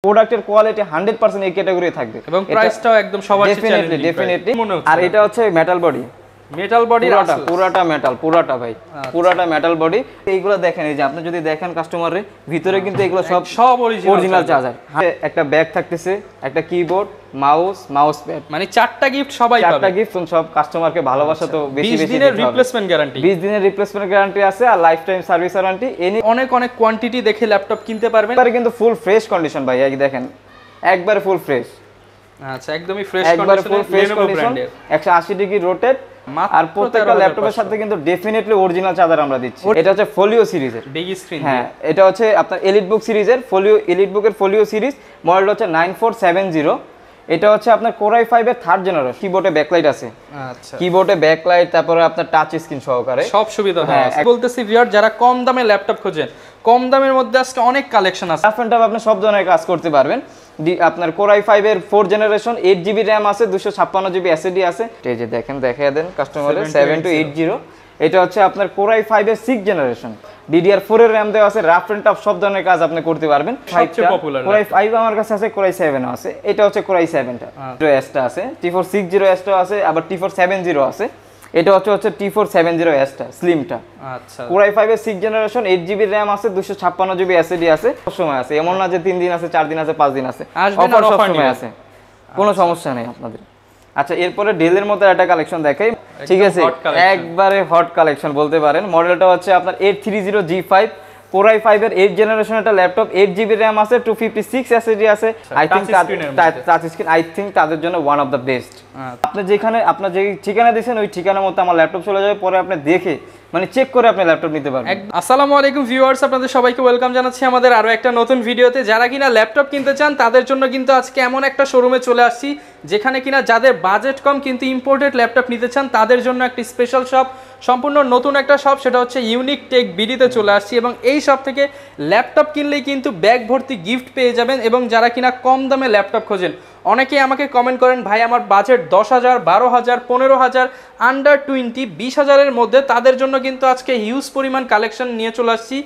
প্রোডাক্টের কোয়ালিটি 100% এই ক্যাটাগরি থাকবে এবং প্রাইসটাও একদম সবার চেয়ে চ্যালেঞ্জিং ডেফিনেটলি। আর এটা হচ্ছে মেটাল বডি, মেটাল বডি, পুরাটা মেটাল, পুরাটা ভাই পুরাটা মেটাল বডি। এইগুলো দেখেন, এই যে আপনি যদি দেখেন কাস্টমারের ভিতরে কিন্তু এগুলো সব অরিজিনাল চার্জার। একটা ব্যাগ থাকতেছে, একটা কিবোর্ড, মাউস প্যাড, মানে চারটা গিফট সবাই পাবে। চারটা গিফট সব কাস্টমারকে ভালোবাসা তো বেশি 20 দিনের রিপ্লেসমেন্ট গ্যারান্টি, 20 দিনের রিপ্লেসমেন্ট গ্যারান্টি আছে আর লাইফ টাইম সার্ভিস ওয়ারেন্টি। অনেক কোয়ান্টিটি দেখে ল্যাপটপ কিনতে পারবেন। এবারে কিন্তু ফুল ফ্রেশ কন্ডিশন ভাই, এই দেখেন একবারে ফুল ফ্রেশ। আচ্ছা, একদমই ফ্রেশ কন্ডিশনে Lenovo ব্র্যান্ডের 180 ডিগ্রি রোটেট। আর প্রত্যেকটা ল্যাপটপের সাথে কিন্তু ডেফিনেটলি অরিজিনাল চার্জার আমরা দিচ্ছি। এটা হচ্ছে ফোলিও সিরিজের বিগ স্ক্রিন। হ্যাঁ, এটা হচ্ছে আপনার এলিট বুক সিরিজের ফোলিও, এলিট বুকের ফোলিও সিরিজ। মডেল হচ্ছে 9470। এটা হচ্ছে আপনার Core i5 এর 3rd জেনারেশন। কিবোর্ডে ব্যাকলাইট আছে, আচ্ছা কিবোর্ডে ব্যাকলাইট, তারপরে আপনার টাচ স্ক্রিন সহকারে সব সুবিধা আছে। বলতেছি ভিউয়ার, যারা কম দামে ল্যাপটপ খোঁজেন, কম দামের মধ্যে আজকে অনেক কালেকশন আছে। ল্যাপটপ আপনি সব ধরনের কাজ করতে পারবেন। আপনার Core i5 এর 4th জেনারেশন, 8GB RAM আছে, 256GB SSD আছে। এই যে দেখেন, দেখায় দেন কাস্টমারের 7280। এটা হচ্ছে আপনার Core i5 এর 6th জেনারেশন, DDR4 এর RAM দেওয়া আছে। রাফ এন্ড টাফ সব ধরনের কাজ আপনি করতে পারবেন। সবচেয়ে পপুলার Core i5 আমার কাছে আছে, Core i7 আছে। এটা হচ্ছে Core i7 টা, S টা আছে, T460S টা আছে, আবার T470 আছে। এটা হচ্ছে T470S টা স্লিমটা। আচ্ছা, Core i5 এর 6th জেনারেশন, 8GB RAM আছে, 256GB SSD আছে। সব সময় আছে, এমন না যে 3 দিন আছে, 4 দিন আছে, 5 দিন আছে, অফার সব সময় আছে, কোনো সমস্যা নেই আপনাদের। আচ্ছা, এরপরে ডেলের মধ্যে একটা কালেকশন দেখাই, ঠিক আছে? একবারে হট কালেকশন বলতে পারেন। মডেলটা হচ্ছে আপনার 830G5, Core i5 এর 8th জেনারেশন একটা ল্যাপটপ, 8GB RAM আছে, 256 SSD আছে। I think touch screen, I think তাদের জন্য ওয়ান অফ দ্য বেস্ট। আপনি যেখানে আপনার যে ঠিকানা দিয়েছেন ওই ঠিকানার মতো আমার ল্যাপটপ চলে যাবে, পরে আপনি দেখে মানে চেক করে আপনি ল্যাপটপ নিতে পারবেন। আসসালামু আলাইকুম ভিউয়ার্স, আপনাদের সবাইকে ওয়েলকাম জানাচ্ছি আমাদের আরো একটা নতুন ভিডিওতে। যারা কিনা ল্যাপটপ কিনতে চান তাদের জন্য কিন্তু আজকে এমন একটা শোরুমে চলে আসছি যেখানে কিনা যাদের বাজেট কম কিন্তু ইম্পোর্টেড ল্যাপটপ নিতে চান তাদের জন্য একটি স্পেশাল শপ, সম্পূর্ণ নতুন একটা শপ, সেটা হচ্ছে ইউনিক টেক বিডিতে চলে আসছি। এবং এই শপ থেকে ল্যাপটপ কিনলেই কিন্তু ব্যাগ ভর্তি গিফট পেয়ে যাবেন। এবং যারা কিনা কম দামে ল্যাপটপ খোঁজেন, অনেকেই আমাকে কমেন্ট করেন, ভাই আমার বাজেট 10,000, 12,000, 15,000, আন্ডার 20, 20,000-এর মধ্যে, তাদের জন্য কিন্তু আজকে হিউজ পরিমাণ কালেকশন নিয়ে চলে আসছি।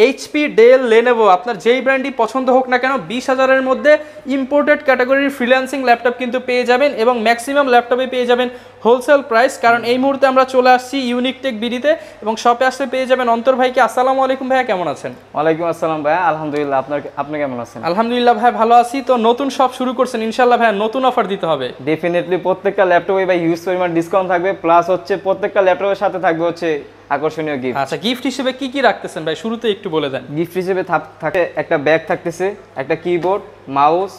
এইচপি, ডেল, লেনোভো, আপনার যেই ব্র্যান্ডই পছন্দ হোক না কেন, 20,000-এর মধ্যে ইম্পোর্টেড ক্যাটাগরির ফ্রিল্যান্সিং ল্যাপটপ কিন্তু পেয়ে যাবেন। এবং ম্যাক্সিমাম ল্যাপটপে পেয়ে যাবেন হোলসেল প্রাইস, কারণ এই মুহূর্তে আমরা চলে আসছি ইউনিক টেক বিডিতে। এবং শপে আসলে পেয়ে যাবেন অন্তর ভাইকে। আসসালামু আলাইকুম ভাইয়া, কেমন আছেন? ওয়ালাইকুম আসসালাম ভাইয়া, আলহামদুলিল্লাহ। আপনি কেমন আছেন? আলহামদুলিল্লাহ ভাই, ভালো আছি। তো নতুন শপ শুরু করছেন, ইনশাআল্লাহ ভাইয়া নতুন অফার দিতে হবে। ডেফিনেটলি প্রত্যেকটা ল্যাপটপে ভাই হিউজ পরিমাণ ডিসকাউন্ট থাকবে, প্লাস হচ্ছে প্রত্যেকটা ল্যাপটপের সাথে থাকবে হচ্ছে আকর্ষণীয় গিফট। আচ্ছা, গিফট হিসেবে কি কি রাখতেছেন ভাই, শুরুতে একটু বলে দেন। গিফট হিসেবে থাকে একটা ব্যাগ থাকতেছে, একটা কিবোর্ড,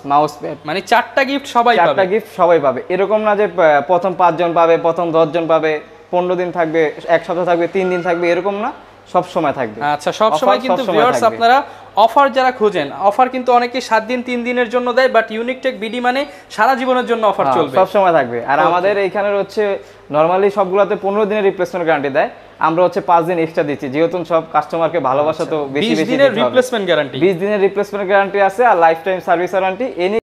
মাউস প্যাড, মানে চারটা গিফট সবাই পাবে। চারটা গিফট সবাই পাবে। এরকম না যে প্রথম 5 জন পাবে, প্রথম 10 জন পাবে, 15 দিন থাকবে, এক সপ্তাহ থাকবে, 3 দিন থাকবে, এরকম না, সব সময় থাকবে। আচ্ছা, সব সময় কিন্তু ভিউয়ার্স আপনারা অফার যারা খোঁজেন, অফার কিন্তু অনেকে 7 দিন 3 দিনের জন্য দেয়, বাট ইউনিক টেক বিডি মানে সারা জীবনের জন্য অফার চলবে, সব সময় থাকবে। আর আমাদের এইখানে হচ্ছে নরমালি সবগুলোতে 15 দিনের রিপ্লেসমেন্ট গ্যারান্টি দেয়, আমরা হচ্ছে 5 দিন এক্সট্রা দিচ্ছি, যেহেতু সব কাস্টমারকে ভালোবাসা তো বেশি 20 দিনের রিপ্লেসমেন্ট গ্যারান্টি, 20 দিনের রিপ্লেসমেন্ট গ্যারান্টি আছে, আর lifetime service warranty. Any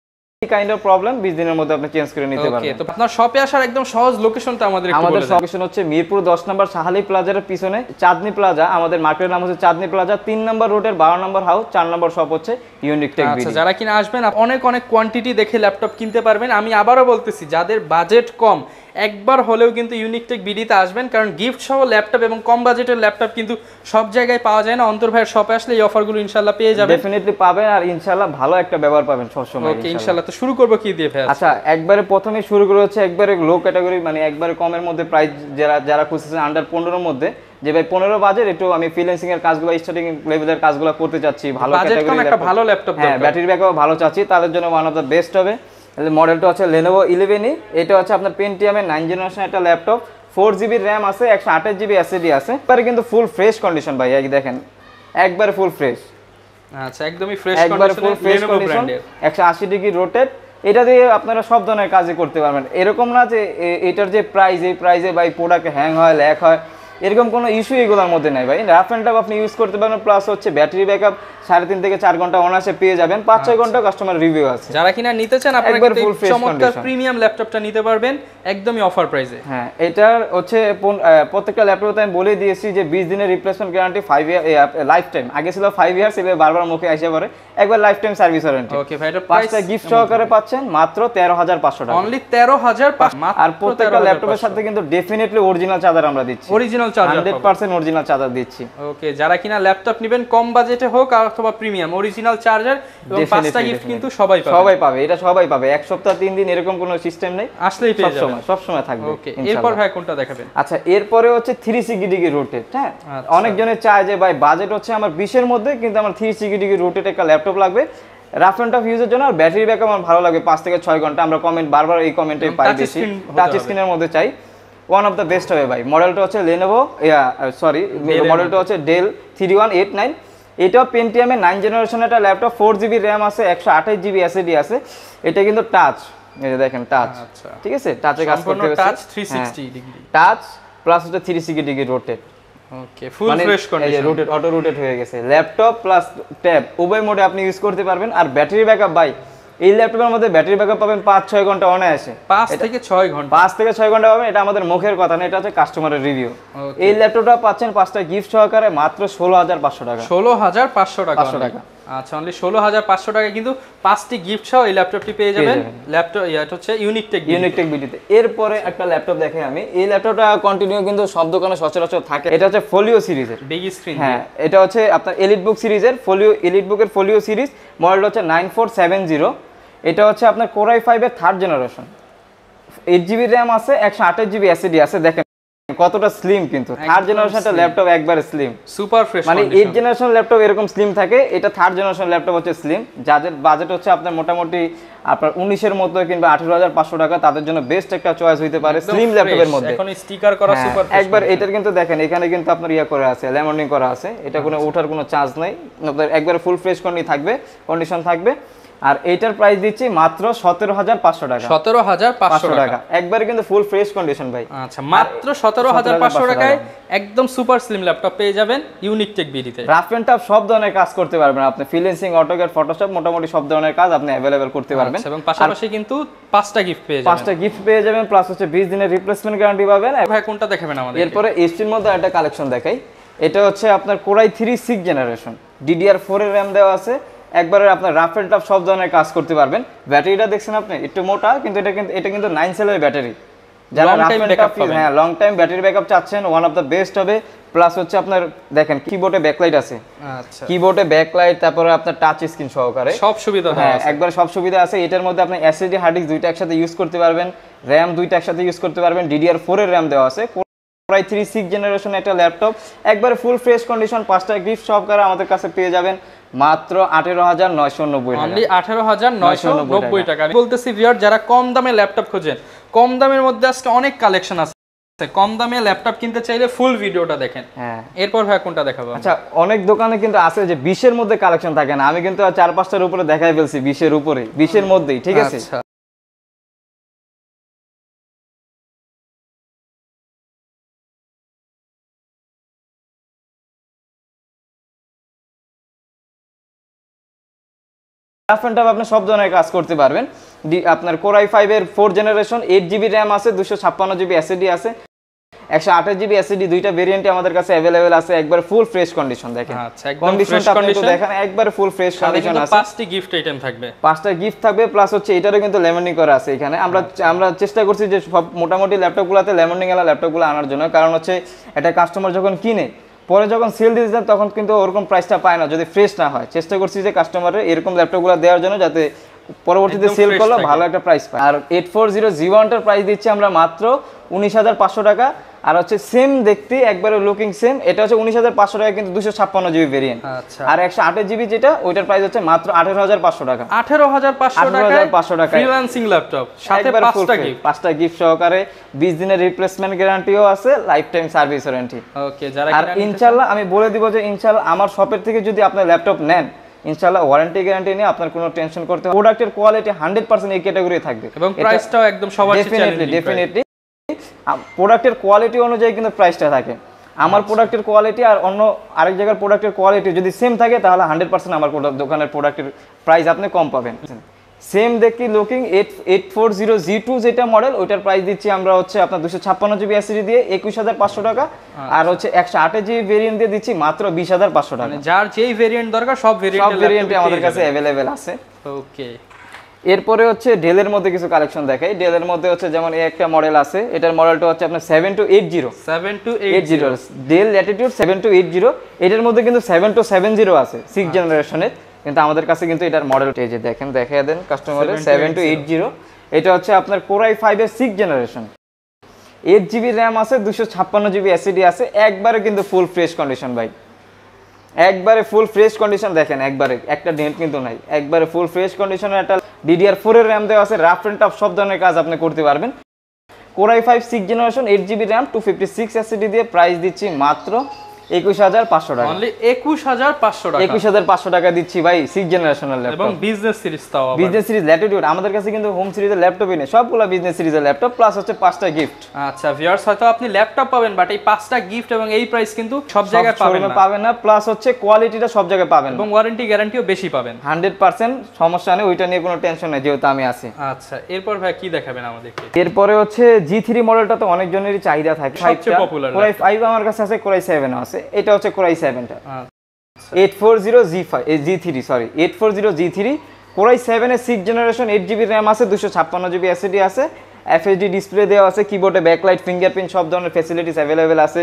kind of problem 20 দিনের মধ্যে আপনি চেঞ্জ করে নিতে পারবেন। ওকে, তো আপনার শপে আসার একদম সহজ লোকেশনটা আমাদের একটু বলে দেন। আমাদের লোকেশন হচ্ছে মিরপুর 10 নম্বর শাহালি প্লাজার পিছনে চাঁদনি প্লাজা। আমাদের মার্কেটের নাম হচ্ছে চাঁদনি প্লাজা, 3 নম্বর রোডের 12 নম্বর হাউস, 4 নম্বর শপ হচ্ছে ইউনিক টেক বিডি। আচ্ছা, যারা কিনা আসবেন অনেক কোয়ান্টিটি দেখে ল্যাপটপ কিনতে পারবেন। আমি আবারও বলতেছি, যাদের বাজেট কম একবার হলেও কিন্তু ইউনিক টেক বিডিতে আসবেন, কারণ গিফট সহ ল্যাপটপ এবং কম বাজেটের ল্যাপটপ কিন্তু সব জায়গায় পাওয়া যায় না। অন্তর ভাইয়ের শপে আসলে এই অফারগুলো ইনশাআল্লাহ পেয়ে যাবেন। ডেফিনেটলি পাবেন, আর ইনশাআল্লাহ ভালো একটা ব্যবহার পাবেন সব সময়। ওকে, ইনশাআল্লাহ। তো শুরু করব কি দিয়ে ভাই? আচ্ছা, একবারে প্রথমে শুরু করে হচ্ছে একবারে লো ক্যাটাগরি, মানে একবারে কমের মধ্যে প্রাইস, যারা খুঁজছেন আন্ডার 15-এর মধ্যে, যে ভাই 15 বাজেট, একটু আমি ফ্রিল্যান্সিং এর কাজগুলো, স্টার্টিং লেভেলের কাজগুলো করতে চাচ্ছি, ভালো ক্যাটাগরি একটা ভালো ল্যাপটপ, হ্যাঁ, ব্যাটারি ব্যাকআপ ভালো চাচ্ছি, তাদের জন্য ওয়ান অফ দ্য বেস্ট হবে। মডেলটা হচ্ছে Lenovo 11E। এটা হচ্ছে আপনার পেন্টিয়ামের 9 জেনারেশন একটা ল্যাপটপ, 4GB RAM আছে, 128GB SSD আছে। এবারে কিন্তু ফুল ফ্রেশ কন্ডিশন ভাই, এই দেখেন একবারে ফুল ফ্রেশ। আচ্ছা, একদমই ফ্রেশ কন্ডিশনে Lenovo ব্র্যান্ডের 180 ডিগ্রি রোটেট। এটা দিয়ে আপনারা সব ধরনের কাজই করতে পারবেন। এরকম না যে এটার যে প্রাইস, এই প্রাইসে ভাই প্রোডাক্ট হ্যাং হয়, ল্যাক হয়, এরকম কোনো ইস্যু এগুলোর মধ্যে নাই ভাই। রাফ অ্যান্ড টাফ আপনি ইউজ করতে পারবেন, প্লাস হচ্ছে ব্যাটারি ব্যাকআপ 3.5 থেকে 4 ঘন্টা অনায়াসে পেয়ে যাবেন, 5-6 ঘন্টা কাস্টমার রিভিউ আছে। যারা কিনা নিতে চান আপনারা একবার কিন্তু ফুল ফ্রেশ চমৎকার কন্ডিশন প্রিমিয়াম ল্যাপটপটা নিতে পারবেন একদমই অফার প্রাইসে। হ্যাঁ, এটার হচ্ছে প্রত্যেকটা ল্যাপটপে আমি বলে দিয়েছি যে 20 দিনের রিপ্লেসমেন্ট গ্যারান্টি, 5 ইয়ার লাইফ টাইম। আগে ছিল 5 ইয়ার্স, এবার বারবার মুখে আসে পড়ে একবার লাইফ টাইম সার্ভিস ওয়ারেন্টি। ওকে ভাই, এটা 5টা গিফট সহকারে পাচ্ছেন মাত্র 13,500 টাকা। অনলি 13,500। আর প্রত্যেকটা ল্যাপটপের সাথে কিন্তু ডেফিনেটলি অরিজিনাল চার্জার আমরা দিচ্ছি, অরিজিনাল চার্জার 100% অরিজিনাল চার্জার দিচ্ছি। ওকে, যারা কিনা ল্যাপটপ নেবেন কম বাজেটে হোক অথবা প্রিমিয়াম, অরিজিনাল চার্জার এবং 5টা গিফট কিন্তু সবাই পাবে, এটা সবাই পাবে। এক সপ্তাহ 3 দিন এরকম কোনো সিস্টেম নেই, আসলেই পেয়ে যাবেন, সব সময় থাকবে। ওকে, এরপর ভাই কোনটা দেখাবেন? আচ্ছা, এরপরে হচ্ছে 360 ডিগ্রি রোটেট। হ্যাঁ, অনেকজনে চায় যে ভাই বাজেট হচ্ছে আমার 20 এর মধ্যে, কিন্তু আমার 360 ডিগ্রি রোটেট একটা ল্যাপটপ লাগবে রাফ অ্যান্ড টাফ ইউজের জন্য, আর ব্যাটারি ব্যাকআপ আমার ভালো লাগে 5 থেকে 6 ঘন্টা। আমরা কমেন্ট বারবার এই কমেন্টে পাই বেশি, টাচ স্ক্রিনের মধ্যে চাই। ওয়ান অফ দ্য বেস্ট হবে ভাই। মডেলটা হচ্ছে Lenovo, মডেলটা হচ্ছে Dell 3189। এটাও পেন্টিয়ামের 9 জেনারেশন একটা ল্যাপটপ, 4GB র্যাম আছে, 128GB SSD আছে। এটা কিন্তু টাচ, এই যে দেখেন টাচ, ঠিক আছে, টাচে কাজ করতে হবে, টাচ 360 ডিগ্রি টাচ প্লাস হচ্ছে 360 ডিগ্রি রোটেট। ওকে, ফুল ফ্রেশ কন্ডিশন, এই যে রোটেট, অটো রোটেট হয়ে গেছে। ল্যাপটপ প্লাস ট্যাব উভয় মোডে আপনি ইউজ করতে পারবেন। আর ব্যাটারি ব্যাকআপ ভাই, এই ল্যাপটপের মধ্যে ব্যাটারি ব্যাকআপ পাবেন 5-6 ঘন্টা অনায়াসে, 5 থেকে 6 ঘন্টা, 5 থেকে 6 ঘন্টা পাবেন। এটা আমাদের মুখের কথা না, এটা হচ্ছে কাস্টমারের রিভিউ। এই ল্যাপটপটা পাচ্ছেন 5টা গিফট সহকারে মাত্র 16,500 টাকা। 16,500 টাকা। আচ্ছা, অনলি 16,500 টাকা কিন্তু 5টি গিফট সহ এই ল্যাপটপটি পেয়ে যাবেন। ল্যাপটপ এটা হচ্ছে ইউনিকটেক বিডিতে। এরপরে একটা ল্যাপটপ দেখে আমি, এই ল্যাপটপটা কন্টিনিউ কিন্তু সব দোকানে সচরাচর থাকে। এটা হচ্ছে ফোলিও সিরিজের, বিগ স্ক্রিন। হ্যাঁ, এটা হচ্ছে আপনার এলিট বুক সিরিজের এলিট বুকের ফোলিও সিরিজ। মডেলটা হচ্ছে 9470। এটা হচ্ছে আপনার Core i5 এর 3rd জেনারেশন, 8GB র্যাম আছে, 128GB SSD আছে। দেখেন কতটা স্লিম, কিন্তু 3rd জেনারেশন একটা ল্যাপটপ একবারে স্লিম, সুপার ফ্রেশ। মানে 8 জেনারেশন ল্যাপটপ এরকম স্লিম থাকে, এটা 3rd জেনারেশন ল্যাপটপ হচ্ছে স্লিম। যাদের বাজেট হচ্ছে আপনার মোটামুটি আপনার 19 এর মতো কিংবা 18,500 টাকা, তাদের জন্য বেস্ট একটা চয়েস হইতে পারে স্লিম ল্যাপটপের মধ্যে। এখন স্টিকার করা সুপার ফ্রেশ একবার এটার কিন্তু দেখেন এখানে কিন্তু আপনার করা আছে, ল্যামিনেটিং করা আছে। এটা কোনো ওঠার কোনো চান্স নাই, আপনার একবার ফুল ফ্রেশ কন্ডিশন থাকবে। আর এইটার প্রাইস দিচ্ছি মাত্র 17,500 টাকা। 17,500 টাকা একবারে কিন্তু ফুল ফ্রেশ কন্ডিশন ভাই। আচ্ছা, মাত্র 17,500 টাকায় একদম সুপার স্লিম ল্যাপটপ পেয়ে যাবেন ইউনিকটেক বিডিতে। রাফ এন্ড টাফ সব ধরনের কাজ করতে পারবেন আপনি, ফ্রিল্যান্সিং, অটোক্যাড, ফটোশপ, মোটামুটি সব ধরনের কাজ আপনি अवेलेबल করতে পারবেন। এবং পাশাপাশি কিন্তু 5টা গিফট পেয়ে যাবেন, 5টা গিফট পেয়ে যাবেন, প্লাস হচ্ছে 20 দিনের রিপ্লেসমেন্ট গ্যারান্টি পাবেন। ভাই কোনটা দেখাবেন আমাদের? এরপরে এইচপির মধ্যে একটা কালেকশন দেখাই। এটা হচ্ছে আপনার Core i3 6th generation, DDR4 এর র্যাম দেওয়া আছে। একবারে আপনার রাফ এন্ড টাফ সব ধরনের কাজ করতে পারবেন। ব্যাটারিটা দেখছেন আপনি একটু মোটা, কিন্তু এটা কিন্তু 9 সেলের ব্যাটারি। যারা রাফ এন্ড টাফ, হ্যাঁ, লং টাইম ব্যাটারি ব্যাকআপ চাচ্ছেন, ওয়ান অফ দ্য বেস্ট হবে। প্লাস হচ্ছে আপনার দেখেন কিবোর্ডে ব্যাকলাইট আছে, আচ্ছা, কিবোর্ডে ব্যাকলাইট, তারপরে আপনার টাচ স্ক্রিন সহকারে সব সুবিধা দেওয়া আছে, একবার সব সুবিধা আছে। এটার মধ্যে আপনি এসএসডি হার্ড ডিস্ক দুইটা একসাথে ইউজ করতে পারবেন, র্যাম দুইটা একসাথে ইউজ করতে পারবেন। DDR4 এর র্যাম দেওয়া আছে। Core i3 6th জেনারেশন একটা ল্যাপটপ, একবারে ফুল ফ্রেশ কন্ডিশন, 5টা গিফট সহকারে আমাদের কাছে পেয়ে যাবেন মাত্র 18,990 টাকা। অনলি 18,990 টাকা। আমি বলতেছি ভিউয়ার, যারা কম দামে ল্যাপটপ খোঁজেন, কম দামের মধ্যে আজকে অনেক কালেকশন আছে। কম দামে ল্যাপটপ কিনতে চাইলে ফুল ভিডিওটা দেখেন। হ্যাঁ, এরপর ভাই কোনটা দেখাবো? আচ্ছা, অনেক দোকানে কিন্তু আছে যে 20 এর মধ্যে কালেকশন থাকে না, আমি কিন্তু 4-5টার উপরে দেখাই ফেলছি 20 এর উপরে, 20 এর মধ্যেই, ঠিক আছে। আচ্ছা, রাফ এন্ড টাফ আপনি সব ধরনের কাজ করতে পারবেন। আপনার Core i5 এর 4th জেনারেশন, 8GB র্যাম আছে, 256GB SSD আছে, 128GB SSD, দুইটা ভেরিয়েন্টে আমাদের কাছে अवेलेबल আছে। একবার ফুল ফ্রেশ কন্ডিশন দেখেন, আচ্ছা, একদম কন্ডিশনটা আপনি একটু দেখেন, একবার ফুল ফ্রেশ কন্ডিশন আছে। 5টি গিফট আইটেম থাকবে, 5টা গিফট থাকবে, প্লাস হচ্ছে এটারও কিন্তু ল্যামিনেটিং করা আছে এখানে। আমরা চেষ্টা করছি যে সব মোটামুটি ল্যাপটপগুলোতে ল্যামিনেটিং এলা ল্যাপটপগুলো আনার জন্য, কারণ হচ্ছে একটা কাস্টমার যখন কিনে পরে যখন সেল দিতে যান তখন কিন্তু ওরকম প্রাইসটা পায় না যদি ফ্রেশ না হয়। চেষ্টা করছি যে কাস্টমারের এরকম ল্যাপটপগুলো দেওয়ার জন্য, যাতে পরবর্তীতে সেল করলে ভালো একটা প্রাইস পায়। আর 840G1 টার প্রাইস দিচ্ছি আমরা মাত্র 19,500 টাকা। আর হচ্ছে সেম দেখতে একবারে লুকিং সেম, এটা হচ্ছে 19,500 টাকা, কিন্তু 256GB ভেরিয়েন্ট। আচ্ছা, আর 128GB যেটা, ওইটার প্রাইস হচ্ছে মাত্র 18,500 টাকা। 18,500 টাকা ফ্রিল্যান্সিং ল্যাপটপ, সাথে 5টা গিফট সহকারে, 20 দিনের রিপ্লেসমেন্ট গ্যারান্টিও আছে, লাইফ টাইম সার্ভিস ওয়ারেন্টি। ওকে, যারা আর ইনশাআল্লাহ আমি বলে দিব যে ইনশাআল্লাহ আমার শপের থেকে যদি আপনি ল্যাপটপ নেন, ইনশাআল্লাহ ওয়ারেন্টি গ্যারান্টি নিয়ে আপনার কোনো টেনশন করতে হবে। প্রোডাক্টের কোয়ালিটি 100% এই ক্যাটাগরি থাকবে, এবং প্রাইসটাও একদম সবার চেয়ে ডেফিনেটলি প্রোডাক্টের কোয়ালিটি অনুযায়ী কিন্তু প্রাইসটা থাকে। আমার প্রোডাক্টের কোয়ালিটি আর অন্য আরেক জায়গার প্রোডাক্টের কোয়ালিটি যদি সেম থাকে তাহলে 100% আমার দোকানের প্রোডাক্টের প্রাইস আপনি কম পাবেন। সেম দেখি লুকিং 840G2 যেটা মডেল, ওইটার প্রাইস দিচ্ছি আমরা হচ্ছে আপনার 256GB এসএসডি দিয়ে 21500 টাকা, আর হচ্ছে 128GB ভেরিয়েন্ট দিয়ে দিচ্ছি মাত্র 20500 টাকা। মানে যার যেই ভেরিয়েন্ট দরকার সব ভেরিয়েন্টে আমাদের কাছে अवेलेबल আছে। ওকে, এরপরে হচ্ছে ডেলের মধ্যে কিছু কালেকশন দেখাই। ডেলের মধ্যে হচ্ছে যেমন এই একটা মডেল আছে, এটার মডেলটা হচ্ছে আপনার 7280 ডেল ল্যাটিটিউড 7280। এটার মধ্যে কিন্তু 7270 আছে 6 জেনারেশনের, কিন্তু আমাদের কাছে কিন্তু এটার মডেল এই যে দেখেন, দেখায় দেন কাস্টমারের 7280। এটা হচ্ছে আপনার Core i5 এর 6 জেনারেশন, 8GB র্যাম আছে, 256GB এসএসডি আছে, একবারে কিন্তু ফুল ফ্রেশ কন্ডিশন ভাই, একবারে ফুল ফ্রেশ কন্ডিশন। দেখেন একবারে একটা ডেন্ট কিন্তু নাই, একবারে ফুল ফ্রেশ কন্ডিশনের একটা DDR4 এর র্যাম দেওয়া আছে, রাফ এন্ড টাফ সব ধরনের কাজ আপনি করতে পারবেন। Core i5 6 generation 8GB RAM 256 SSD দিয়ে প্রাইস দিচ্ছি মাত্র 21500 টাকা। অনলি 21500 টাকা, 21500 টাকা দিচ্ছি ভাই 6 জেনারেশনের ল্যাপটপ এবং বিজনেস সিরিজ তাও আবার বিজনেস সিরিজ ল্যাটিটিউড। আমাদের কাছে কিন্তু হোম সিরিজের ল্যাপটপই নেই, সবগুলো বিজনেস সিরিজের ল্যাপটপ, প্লাস হচ্ছে 5টা গিফট। আচ্ছা ভিউয়ার্স, হয়তো আপনি ল্যাপটপ পাবেন বাট এই 5টা গিফট এবং এই প্রাইস কিন্তু সব জায়গায় পাবেন না, প্লাস হচ্ছে কোয়ালিটিটা সব জায়গায় পাবেন এবং ওয়ারেন্টি গ্যারান্টিও বেশি পাবেন 100%। সমস্যা নেই, ওইটা নিয়ে কোনো টেনশন নেই যেহেতু আমি আছি। আচ্ছা, এরপর ভাই কি দেখাবেন আমাদেরকে? এরপরে হচ্ছে G3 মডেলটা তো অনেকজনেরই চাহিদা থাকে, সবচেয়ে পপুলার। Core i5 আমার কাছে আছে, Core i7 আছে, এটা হচ্ছে Core i7টা 840G3 Core i7 এর 6 জেনারেশন 8GB র্যাম আছে, 256GB এসএসডি আছে, এফএইচডি ডিসপ্লে দেওয়া আছে, কিবোর্ডে ব্যাকলাইট, ফিঙ্গারপ্রিন্ট সব ধরনের ফ্যাসিলিটিস अवेलेबल আছে,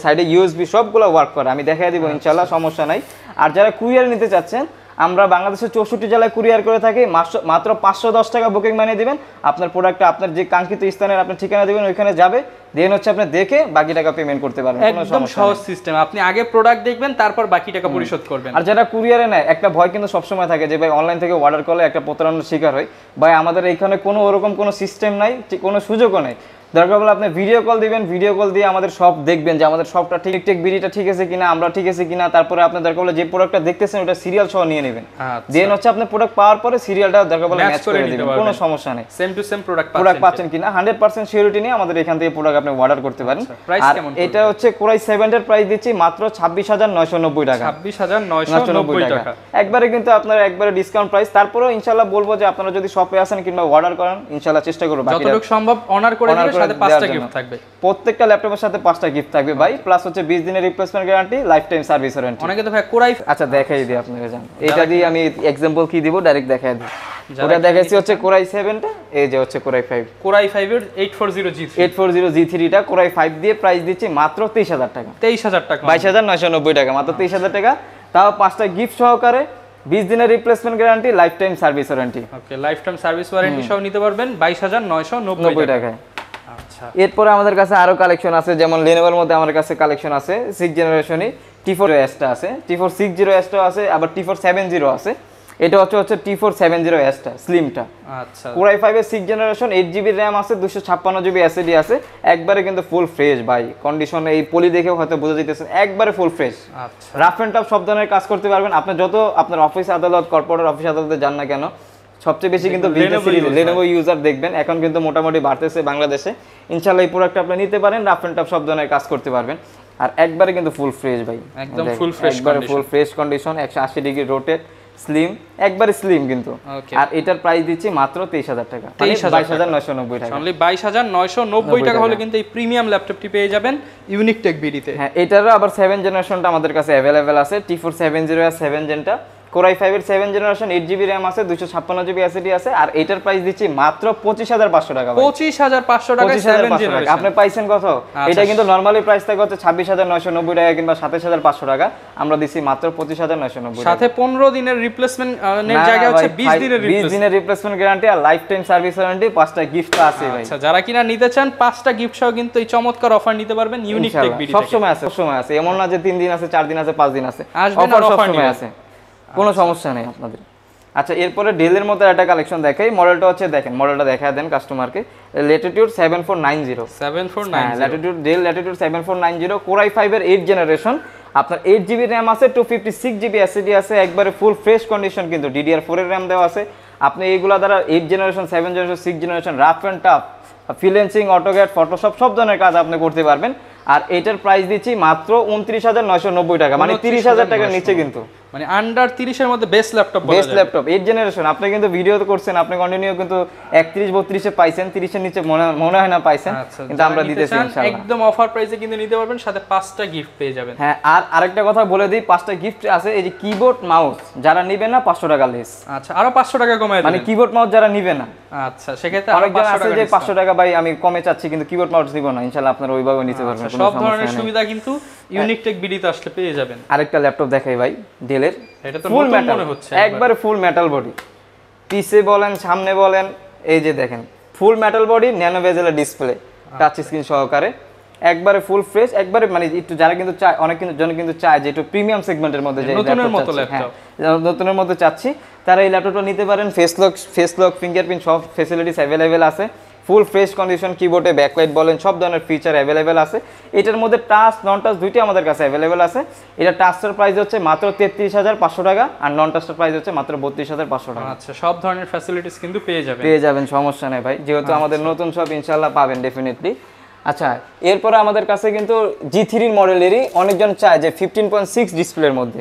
সাইডে ইউএসবি সবগুলো ওয়ার্ক করে, আমি দেখাই দিব ইনশাআল্লাহ, সমস্যা নাই। আর যারা কুরিয়ার নিতে চাচ্ছেন, আমরা বাংলাদেশের 64 জেলায় কুরিয়ার করে থাকি, মাত্র 510 টাকা বুকিং বানিয়ে দিবেন, আপনার প্রোডাক্টটা আপনার যে কাঙ্ক্ষিত স্থানের আপনার ঠিকানা দিবেন, ওইখানে যাবে, দেন হচ্ছে আপনি দেখে বাকি টাকা পেমেন্ট করতে পারবেন, কোনো একদম সমস্যা সহজ সিস্টেম। আপনি আগে প্রোডাক্ট দেখবেন, তারপর বাকি টাকা পরিশোধ করবেন। আর যারা কুরিয়ারে নেয়, একটা ভয় কিন্তু সবসময় থাকে যে ভাই অনলাইন থেকে অর্ডার করলে একটা প্রতারণার শিকার হয়, ভাই আমাদের এখানে কোনো ওরকম কোনো সিস্টেম নাই, কোনো সুযোগও নেই। দরকার হলে আপনি ভিডিও কল দিবেন, ভিডিও কল দিয়ে আমাদের সব দেখবেন যে আমাদের সবটা ঠিক বিডিটা ঠিক আছে কিনা, আমরা ঠিক আছে কিনা, তারপরে আপনার দরকার হলে যে প্রোডাক্টটা দেখতেছেন ওটা সিরিয়াল সহ নিয়ে নেবেন, দেন হচ্ছে আপনি প্রোডাক্ট পাওয়ার পরে সিরিয়ালটা দরকার হলে ম্যাচ করে দিবেন, কোনো সমস্যা নেই। সেম টু সেম প্রোডাক্ট পাচ্ছেন কিনা 100% সিওরিটি নিয়ে আমাদের এখান থেকে প্রোডাক্ট আপনি অর্ডার করতে পারেন। আর এটা হচ্ছে Core i7 এর প্রাইস দিচ্ছি মাত্র 26990 টাকা, 26990 টাকা, একবারে কিন্তু আপনার একবারে ডিসকাউন্ট প্রাইস। তারপরেও ইনশাআল্লাহ বলবো যে আপনারা যদি শপে আসেন কিংবা অর্ডার করেন, ইনশাআল্লাহ চেষ্টা করব বাকিটা যতটুকু সম্ভব অনার করে দিবেন, সাথে 5টা গিফট থাকবে, প্রত্যেকটা ল্যাপটপের সাথে 5টা গিফট থাকবে ভাই, প্লাস হচ্ছে 20 দিনের replacement guarantee, lifetime service warranty. অনেকে তো ভাই Core i, আচ্ছা দেখাই দিই আপনাকে, জান এটা দিয়ে আমি एग्जांपल কি দিব ডাইরেক্ট দেখাই দিই। ওটা দেখাইছি হচ্ছে Core i7 টা, এই যে হচ্ছে Core i5 এর 840G3 টা Core i5 দিয়ে প্রাইস দিচ্ছি মাত্র 23000 টাকা, 23000 টাকা, 22990 টাকা, মাত্র 23000 টাকা, তাও 5টা গিফট সহকারে, 20 দিনের replacement guarantee, lifetime service warranty. Okay, lifetime service warranty সহ নিতে পারবেন 22990 টাকায়। আচ্ছা, এরপরে আমাদের কাছে আরো কালেকশন আছে, যেমন Lenovoর মধ্যে আমাদের কাছে কালেকশন আছে 6 জেনারেশনই, T4S টা আছে, T460S টা আছে, আবার T470 আছে, এটা হচ্ছে T470S টা স্লিমটা। আচ্ছা, Core i5 এর 6 জেনারেশন 8GB র্যাম আছে, 256GB এসএসডি আছে, একবারে কিন্তু ফুল ফ্রেশ ভাই কন্ডিশন, এই পলি দেখেও হয়তো বোঝা যাইতেছে একবারে ফুল ফ্রেশ। আচ্ছা, রাফ এন্ড টাফ সব ধরনের কাজ করতে পারবেন, আপনি যত আপনার অফিস আদালত, কর্পোরেট অফিস আদালতে যান না কেন, সবচেয়ে বেশি কিন্তু বিজনেস সিরিজ Lenovo ইউজার দেখবেন এখন কিন্তু মোটামুটি বাড়তেছে বাংলাদেশে। ইনশাআল্লাহ এই প্রোডাক্টটা আপনি নিতে পারেন, রাফ এন্ড টাফ সব ধরনের কাজ করতে পারবেন, আর একবারে কিন্তু ফুল ফ্রেশ ভাই, একদম ফুল ফ্রেশ, একবারে full fresh condition, 180 degree rotate, slim, একবারে স্লিম কিন্তু। আর এটার প্রাইস দিচ্ছি মাত্র 23000 টাকা, 22990 টাকা, অনলি 22990 টাকা হলে কিন্তু এই প্রিমিয়াম ল্যাপটপটি পেয়ে যাবেন ইউনিক টেক বিডিতে। হ্যাঁ, এটারও আবার 7 জেনারেশনটা আমাদের কাছে अवेलेबल আছে, T470 7 জেনটা, Core i5 এর 7 জেনারেশন 8GB র্যাম আছে, 256GB এসএসডি আছে, আর এটার প্রাইস দিচ্ছি মাত্র 25500 টাকা ভাই, 25500 টাকা 7 জেনারেশন। আপনি পাইছেন কত? এটা কিন্তু নরমালি প্রাইস থাকে হচ্ছে 26990 টাকা কিংবা 27500 টাকা, আমরা দিছি মাত্র 25990 টাকা, সাথে 15 দিনের রিপ্লেসমেন্ট এর জায়গায় হচ্ছে 20 দিনের রিপ্লেসমেন্ট গ্যারান্টি আর লাইফ টাইম সার্ভিস ওয়ারেন্টি, 5টা গিফট আছে ভাই। আচ্ছা, যারা কিনা নিতে চান 5টা গিফট সহ কিন্তু এই চমৎকার অফার নিতে পারবেন ইউনিক টেক বিডি থেকে। সব সময় আছে, এমন না যে 3 দিন আছে, 4 দিন আছে, 5 দিন আছে, অফার সব সময় আছে, কোনো সমস্যা নেই আপনাদের। আচ্ছা, এরপরে ডেলের মধ্যে একটা কালেকশন দেখাই, মডেলটা হচ্ছে দেখেন, মডেলটা দেখায় দেন কাস্টমারকে, Latitude 7490, Latitude del Latitude 7490, Core i5 এর 8 জেনারেশন, আপনার 8GB র্যাম আছে, 256GB এসএসডি আছে, একবারে ফুল ফ্রেশ কন্ডিশন কিন্তু, DDR4 এর র্যাম দেওয়া আছে, আপনি এইগুলা দ্বারা 8 generation 7 generation 6 generation rough and tough freelancing AutoCAD Photoshop সব ধরনের কাজ আপনি করতে পারবেন। আর এটার প্রাইস দিচ্ছি মাত্র 29,990 টাকা, মানে 30,000 টাকার নিচে, কিন্তু মানে আন্ডার 30 এর মধ্যে best laptop, best laptop 8 generation. আপনি কিন্তু ভিডিও তো করছেন, আপনি কন্টিনিউ কিন্তু 31 32 এ পাইছেন, 30 এর নিচে মনে হয় না পাইছেন, কিন্তু আমরা দিতেছি ইনশাআল্লাহ একদম অফার প্রাইসে কিন্তু নিতে পারবেন, সাথে 5টা গিফট পেয়ে যাবেন। হ্যাঁ, আর আরেকটা কথা বলে দিই, 5টা গিফট আছে। এই যে কিবোর্ড মাউস যারা নিবে না 500 টাকা লেস। আচ্ছা, আরো 500 টাকা কমায় দিবেন, মানে কিবোর্ড মাউস যারা নিবে না। আচ্ছা, সেক্ষেত্রে আরো অনেকজন আছে যে 500 টাকা ভাই আমি কমে চাচ্ছি কিন্তু কিবোর্ড মাউস দিব না, ইনশাআল্লাহ আপনারা ওইভাবে নিতে পারবেন, কোনো সব সমস্যা ধরনের নেই। সুবিধা কিন্তু ইউনিক টেক বিডিতে আসলে পেয়ে যাবেন। আরেকটা ল্যাপটপ দেখাই ভাই, ডেলের, এটা তো ফুল নতুন মেটাল মনে হচ্ছে, একবারে ফুল মেটাল বডি, পিছে বলেন সামনে বলেন, এই যে দেখেন ফুল মেটাল বডি, ন্যানো বেজেলের ডিসপ্লে, টাচ স্ক্রিন সহকারে, একবারে ফুল ফ্রেশ, একবারে মানে একটু যারা কিন্তু চায়, অনেক জন কিন্তু চায় যে একটু প্রিমিয়াম সেগমেন্টের মধ্যে যে নতুনের মতো ল্যাপটপ, নতুনের মধ্যে চাচ্ছি, তারা এই ল্যাপটপটা নিতে পারেন। ফেস লক ফিঙ্গারপ্রিন্ট সব ফ্যাসিলিটিস অ্যাভেলেবেল আছে, ফুল ফ্রেশ কন্ডিশন, কিবোর্ডে ব্যাকলাইট বলেন সব ধরনের ফিচার অ্যাভেলেবেল আছে। এটার মধ্যে টাচ নন টাচ দুইটাই আমাদের কাছে অ্যাভেলেবেল আছে। এটা টাচের প্রাইস হচ্ছে মাত্র 33,500 টাকা, আর নন টাচের প্রাইস হচ্ছে মাত্র 32,500 টাকা। আচ্ছা, সব ধরনের ফ্যাসিলিটিস কিন্তু পেয়ে যাবেন, সমস্যা নেই ভাই, যেহেতু আমাদের নতুন সব ইনশাআল্লাহ পাবেন ডেফিনেটলি। আচ্ছা, এরপরে আমাদের কাছে কিন্তু G3 মডেলেরই অনেকজন চায় যে 15.6 ডিসপ্লের মধ্যে,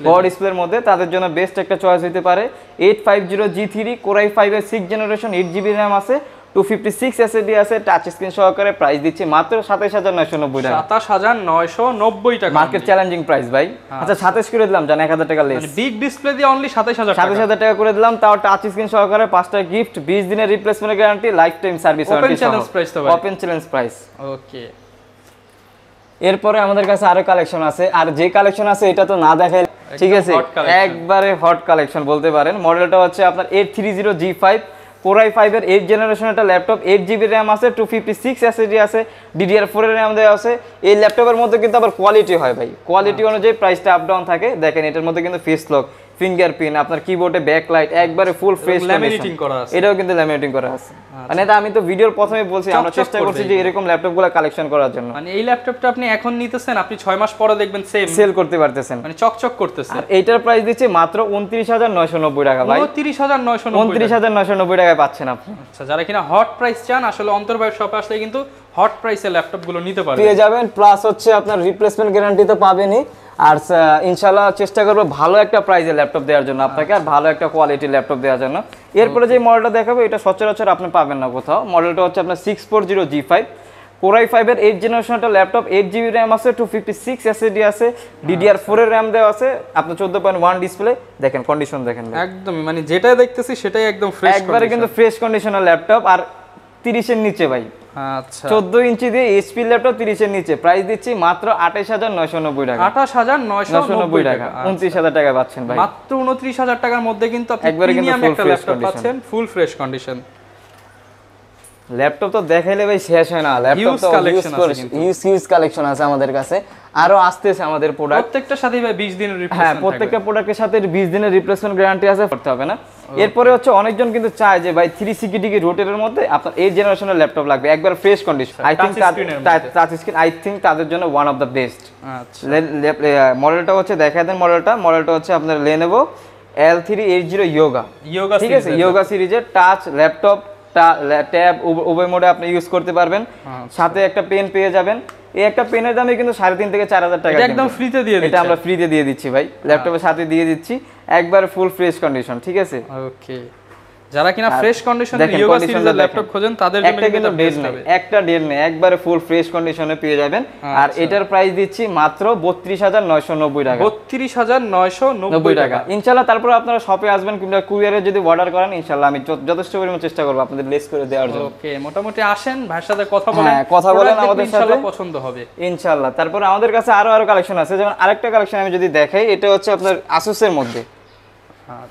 বড় ডিসপ্লের মধ্যে, তাদের জন্য বেস্ট একটা চয়েস হতে পারে 850 G3 Core i5 এর 6 জেনারেশন, 8GB RAM আছে, 256 SSD আছে, টাচ স্ক্রিন সহকারে। প্রাইস দিচ্ছি মাত্র 27,990 টাকা, 27,990 টাকা, মার্কেট চ্যালেঞ্জিং প্রাইস ভাই। আচ্ছা, 27 করে দিলাম, জান 1000 টাকা লেস, মানে বিগ ডিসপ্লে দিয়ে অনলি 27,000 টাকা করে দিলাম, তাও টাচ স্ক্রিন সহকারে, 5টা গিফট, 20 দিনের replacement guarantee, lifetime service warranty, open challenge price. Okay, এরপরে আমাদের কাছে আরো কালেকশন আছে, আর যে কালেকশন আছে এটা তো না দেখাই, ঠিক আছে, একবারে হট কালেকশন বলতে পারেন। মডেলটা হচ্ছে আপনার 830 G5 Core i5 এর 8 জেনারেশন একটা ল্যাপটপ, 8GB RAM আছে, 256 SSD আছে, DDR4 এর RAM দেওয়া আছে। এই ল্যাপটপের মধ্যে কিন্তু আবার কোয়ালিটি হয় ভাই, কোয়ালিটি অনুযায়ী প্রাইসটা আপ ডাউন থাকে। দেখেন এটার মধ্যে কিন্তু ফেস লক, ফিঙ্গারপ্রিন্ট, আপনার কিবোর্ডে ব্যাকলাইট, একবারে ফুল ফ্রেশ ল্যামিনেটিং করা আছে, এটাও কিন্তু ল্যামিনেটিং করা আছে। মানে এটা আমি তো ভিডিওর প্রথমেই বলছি, আমরা চেষ্টা করছি যে এরকম ল্যাপটপগুলো কালেকশন করার জন্য। মানে এই ল্যাপটপটা আপনি এখন নিতেছেন, আপনি 6 মাস পরে দেখবেন সেল করতে পারতেছেন, মানে চকচক করতেছে। আর এইটার প্রাইস দিচ্ছে মাত্র 29,990 টাকা ভাই, 29,990 টাকায় পাচ্ছেন আপনি। আচ্ছা, যারা কিনা হট প্রাইস চান, আসলে অন্তর্ভাব শপে আসলে কিন্তু হট প্রাইসের ল্যাপটপগুলো নিতে পারবেন, পেয়ে যাবেন। প্লাস হচ্ছে আপনার রিপ্লেসমেন্ট গ্যারান্টি তো পাবেনই, আর ইনশাআল্লাহ চেষ্টা করবো ভালো একটা প্রাইসে ল্যাপটপ দেওয়ার জন্য আপনাকে, আর ভালো একটা কোয়ালিটির ল্যাপটপ দেওয়ার জন্য। এরপরে যে মডেলটা দেখাবো এটা সচরাচর আপনি পাবেন না কোথাও। মডেলটা হচ্ছে আপনার 640 G5 Core i5 এর 8 জেনারেশন একটা ল্যাপটপ, 8GB RAM আছে, 256 SSD আছে, DDR4 এর RAM দেওয়া আছে, আপনার 14.1 ডিসপ্লে। দেখেন কন্ডিশন দেখেন একদম, মানে যেটা দেখতেছি সেটাই একদম ফ্রেশ, একবারে কিন্তু ফ্রেশ কন্ডিশনের ল্যাপটপ, আর 30 এর নিচে ভাই। আচ্ছা, 14 ইঞ্চি দিয়ে HP ল্যাপটপ, 30 এর নিচে। প্রাইস দিচ্ছি মাত্র 28,990 টাকা, 28,990 টাকা, 29,000 টাকা পাচ্ছেন ভাই, মাত্র 29,000 টাকার মধ্যে কিন্তু আপনি প্রিমিয়াম একটা ল্যাপটপ পাচ্ছেন, ফুল ফ্রেশ কন্ডিশন। ল্যাপটপ তো দেখাইলে ভাই শেষ হয় না, ল্যাপটপ তো হিউজ কালেকশন আছে আমাদের কাছে, আরো আসতেছে আমাদের প্রোডাক্ট। প্রত্যেকটার সাথে ভাই 20 দিনের রিপ্লেসমেন্ট, হ্যাঁ, প্রত্যেকটা প্রোডাক্টের সাথে 20 দিনের রিপ্লেসমেন্ট গ্যারান্টি আছে, করতে হবে না। এরপরে হচ্ছে অনেকজন কিন্তু চায় যে ভাই 360 রোটেটের মধ্যে আপনার 8 জেনারেশনের ল্যাপটপ লাগবে, একবার fresh condition. I think touch screen, I think তাদের জন্য ওয়ান অফ দ্য বেস্ট। আচ্ছা, মডেলটা হচ্ছে দেখায় দেন, মডেলটা হচ্ছে আপনার Lenovo L380 Yoga, ঠিক আছে, Yoga সিরিজের টাচ ল্যাপটপ, ট্যাব উভয় মোডে আপনি ইউজ করতে পারবেন। সাথে একটা পেন পেয়ে যাবেন, এই একটা পেনের দামে কিন্তু 3,500 থেকে 4,000 টাকা, এটা একদম ফ্রিতে দিয়ে দিচ্ছি, এটা আমরা ফ্রিতে দিয়ে দিচ্ছি ভাই, ল্যাপটপের সাথে দিয়ে দিচ্ছি, একবার ফুল ফ্রেশ কন্ডিশন, ঠিক আছে। ওকে, যারা কিনা ফ্রেশ কন্ডিশনে Yoga সিরিজের ল্যাপটপ খোঁজেন তাদের জন্য কিন্তু বেস্ট হবে, একটা ডেট নেই, একবারে ফুল ফ্রেশ কন্ডিশনে পেয়ে যাবেন। আর এটার প্রাইস দিচ্ছি মাত্র 32,990 টাকা, 32,990 টাকা ইনশাআল্লাহ। তারপর আপনারা শপে আসবেন কিংবা কুরিয়ারে যদি অর্ডার করেন, ইনশাআল্লাহ আমি যথেষ্ট পরিমাণ চেষ্টা করব আপনাদের লেস করে দেওয়ার জন্য। ওকে, মোটামুটি আসেন ভাইয়ের সাথে কথা বলেন, কথা বলেন, আমাদের সাথে ইনশাআল্লাহ পছন্দ হবে ইনশাআল্লাহ। তারপর আমাদের কাছে আরো কালেকশন আছে, যেমন আরেকটা কালেকশন আমি যদি দেখাই, এটা হচ্ছে আপনার Asus এর মধ্যে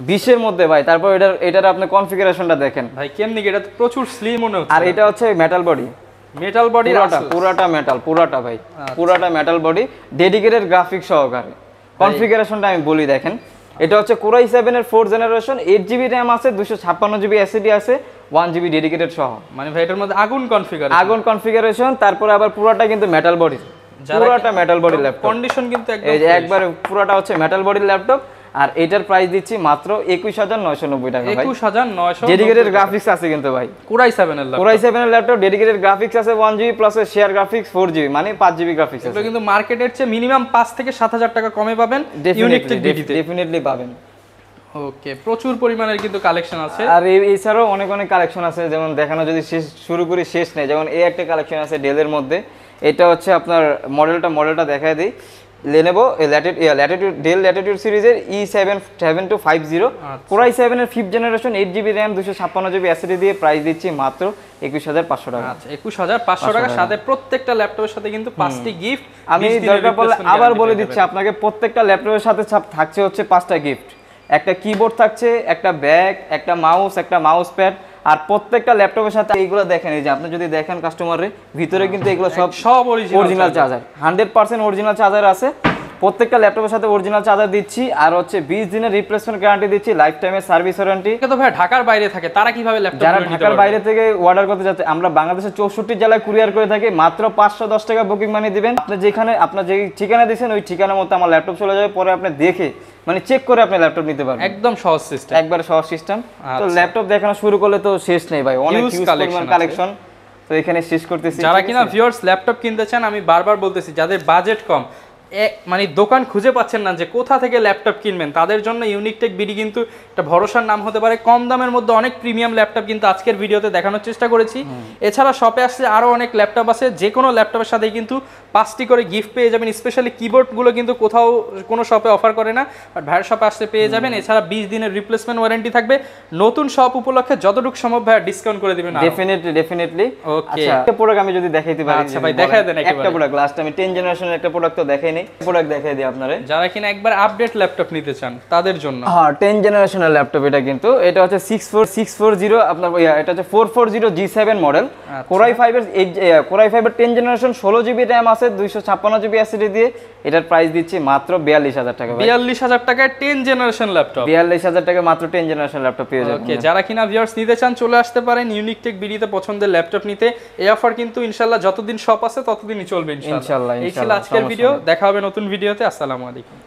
20 এর মধ্যে ভাই। তারপর এটার আপনি কনফিগারেশনটা দেখেন ভাই, কেমনি এটা তো প্রচুর স্লিম মনে হচ্ছে, আর এটা হচ্ছে মেটাল বডি, পুরাটা মেটাল, পুরাটা ভাই, পুরাটা মেটাল বডি, ডেডিকেটেড গ্রাফিক্স সহকারে। কনফিগারেশনটা আমি বলি, দেখেন এটা হচ্ছে Core i7 এর 4 জেনারেশন, 8GB RAM আছে, 256GB SSD আছে, 1GB ডেডিকেটেড সহ। মানে ভাই এটার মধ্যে আগুন কনফিগারেশন, তারপর আবার পুরাটা কিন্তু মেটাল বডি, পুরাটা মেটাল বডি ল্যাপটপ, কন্ডিশন কিন্তু একবার পুরাটা হচ্ছে মেটাল বডি ল্যাপটপ। আর এটার প্রাইস দিচ্ছি মাত্র 21990 টাকা ভাই। 21990 ডেডিকেটেড গ্রাফিক্স আছে কিন্তু ভাই, কোরাই 7 এর ল্যাপটপ। কোরাই 7 এর ল্যাপটপ, ডেডিকেটেড গ্রাফিক্স আছে 1GB plus share graphics 4GB, মানে 5GB গ্রাফিক্স আছে। এগুলো কিন্তু মার্কেটের চেয়ে মিনিমাম 5 থেকে 7000 টাকা কমে পাবেন ইউনিক টেক বিডিতে। ডেফিনেটলি পাবেন। ওকে, প্রচুর পরিমাণের কিন্তু কালেকশন আছে। আর এছাড়াও অনেক অনেক কালেকশন আছে, যেমন দেখানো যদি শুরু করি শেষ নেই। যেমন এই একটা কালেকশন আছে ডেলের মধ্যে, এটা হচ্ছে আপনার মডেলটা দেখায় দিই। Lenovo ডেল ল্যাটিটিউড সিরিজের E7250 কোরাই 7 এর 5th generation 8GB RAM 256GB SSD দিয়ে প্রাইস দিচ্ছি মাত্র 21500 টাকা। আচ্ছা, 21500 টাকা। সাথে প্রত্যেকটা ল্যাপটপের সাথে কিন্তু 5টি গিফট। আমি দরকার পড়লে আবার বলে দিচ্ছি আপনাকে, প্রত্যেকটা ল্যাপটপের সাথে থাকছে হচ্ছে 5টা গিফট। একটা কিবোর্ড থাকছে, একটা ব্যাগ, একটা মাউস, একটা মাউস প্যাড। আর প্রত্যেকটা ল্যাপটপের সাথে এইগুলো দেখেন, এই যে আপনি যদি দেখেন কাস্টমারের ভিতরে কিন্তু এগুলো সব অরিজিনাল চার্জার, 100% অরিজিনাল চার্জার আছে। প্রত্যেকটা ল্যাপটপের সাথে অরিজিনাল চার্জার দিচ্ছি, আর হচ্ছে 20 দিনের রিপ্লেসমেন্ট গ্যারান্টি দিচ্ছি, লাইফ টাইমের সার্ভিস ওয়ারেন্টি। তো ভাই ঢাকার বাইরে থাকে তারা কিভাবে ল্যাপটপ যারা ঢাকার বাইরে থেকে অর্ডার করতে যাচ্ছে, আমরা বাংলাদেশের 64 জেলায় কুরিয়ার করে থাকি। মাত্র 510 টাকা বুকিং মানি দিবেন। আপনি যেখানে আপনার যে ঠিকানা দিয়েছেন ওই ঠিকানার মতো আমার ল্যাপটপ চলে যাবে, পরে আপনি দেখে মানে চেক করে আপনি ল্যাপটপ নিতে পারবেন। একদম সহজ সিস্টেম, একবারে সহজ সিস্টেম। তো ল্যাপটপ দেখানো শুরু করলে তো শেষ নেই ভাই, অনেক হিউজ পরিমাণ কালেকশন। তো এখানে শেষ করতেছি। যারা কিনা ভিউয়ার্স ল্যাপটপ কিনতে চান, আমি বারবার বলতেছি, যাদের বাজেট কম, মানে দোকান খুঁজে পাচ্ছেন না যে কোথা থেকে ল্যাপটপ কিনবেন, তাদের জন্য ইউনিক টেক বিডি কিন্তু একটা ভরসার নাম হতে পারে। কম দামের মধ্যে অনেক প্রিমিয়াম ল্যাপটপ কিন্তু আজকের ভিডিওতে দেখানোর চেষ্টা করেছি। এছাড়া শপে আসলে আরও অনেক ল্যাপটপ আছে, যে কোনো ল্যাপটপের সাথে কিন্তু 5টি করে গিফট পেয়ে যাবেন। স্পেশালি কিবোর্ডগুলো কিন্তু কোথাও কোনো শপে অফার করে না, বাট ভাইয়ের শপে আসলে পেয়ে যাবেন। এছাড়া 20 দিনের রিপ্লেসমেন্ট ওয়ারেন্টি থাকবে। নতুন শপ উপলক্ষে যতটুকু সম্ভব ভাইয়া ডিসকাউন্ট করে দিবেন। ডেফিনেটলি। ওকে, একটা প্রোডাক্ট আমি যদি দেখাইতে পারি। আচ্ছা ভাই, দেখায় দেন একটা প্রোডাক্ট। লাস্ট আমি 10 জেনারেশনের একটা প্রোডাক্ট তো দেখাই নাই, প্রোডাক্ট দেখাই দিই আপনারে। যারা কিনা একবার আপডেট ল্যাপটপ নিতে চান তাদের জন্য। হ্যাঁ, 10 জেনারেশনের ল্যাপটপ এটা কিন্তু। এটা হচ্ছে 64640 আপনার, এটা হচ্ছে 440 G7 মডেল, কোরাই 5 এর 10 জেনারেশন, 16GB RAM আছে, 256GB SSD দিয়ে। এটার প্রাইস দিচ্ছি মাত্র 42000 টাকা। 42000 টাকায় 10 জেনারেশন ল্যাপটপ। 42000 টাকা মাত্র 10 জেনারেশন ল্যাপটপ পেয়ে যাবেন। ওকে, যারা কিনা ভিউয়ার্স নিতে চান চলে আসতে পারেন ইউনিক টেক বিডিতে পছন্দের ল্যাপটপ নিতে। এই অফার কিন্তু ইনশাআল্লাহ যতদিন শপ আছে ততদিনই চলবে ইনশাআল্লাহ। এই ছিল আজকের ভিডিও, দেখা হবে নতুন ভিডিওতে। আসসালামু আলাইকুম।